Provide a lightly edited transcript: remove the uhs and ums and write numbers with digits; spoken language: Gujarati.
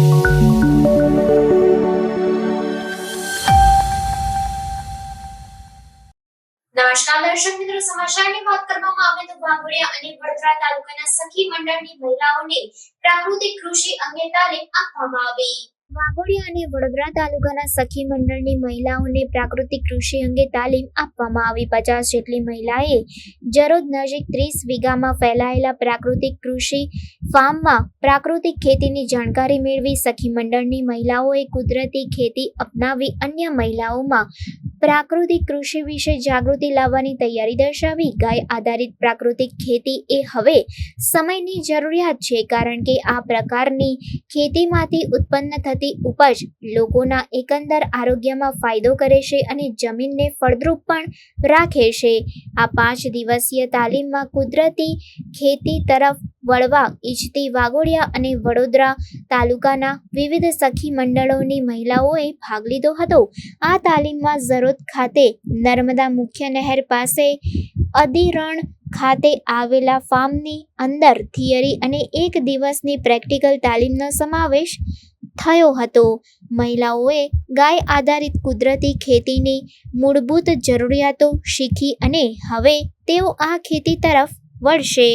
નમસ્કાર દર્શક મિત્રો, સમાચારની વાત કરવામાં આવે તો વાઘોડિયા અને વડોદરા તાલુકાના સખી મંડળની મહિલાઓને પ્રાકૃતિક કૃષિ અંગે તાલીમ આપવામાં આવી। વાઘોડિયા અને વડોદરા તાલુકાના સખી મંડળની મહિલાઓને પ્રાકૃતિક કૃષિ અંગે તાલીમ આપવામાં આવી। 50 જેટલી મહિલાએ જરોદ નજીક 30 વીઘામાં ફેલાયેલા પ્રાકૃતિક કૃષિ ફાર્મમાં પ્રાકૃતિક ખેતીની જાણકારી મેળવી। સખી મંડળની મહિલાઓએ કુદરતી ખેતી અપનાવી અન્ય મહિલાઓમાં પ્રાકૃતિક કૃષિ વિશે જાગૃતિ લાવવાની તૈયારી દર્શાવી। ગાય આધારિત પ્રાકૃતિક ખેતી એ હવે સમયની જરૂરિયાત છે, કારણ કે આ પ્રકારની ખેતીમાંથી ઉત્પન્ન થતી ઉપજ લોકોના એકંદર આરોગ્યમાં ફાયદો કરે છે અને જમીનને ફળદ્રુપ પણ રાખે છે। આ 5 દિવસીય તાલીમમાં કુદરતી ખેતી તરફ વળવા ઈચ્છતી વાઘોડિયા અને વડોદરા તાલુકાના વિવિધ સખી મંડળોની મહિલાઓએ ભાગ લીધો હતો। આ તાલીમમાં જરોદ ખાતે નર્મદા મુખ્ય નહેર પાસે અદિરણ ખાતે આવેલા ફાર્મની અંદર થિયરી અને 1 દિવસની પ્રેક્ટિકલ તાલીમનો સમાવેશ થયો હતો। મહિલાઓએ ગાય આધારિત કુદરતી ખેતીની મૂળભૂત જરૂરિયાતો શીખી અને હવે તેઓ આ ખેતી તરફ વળશે।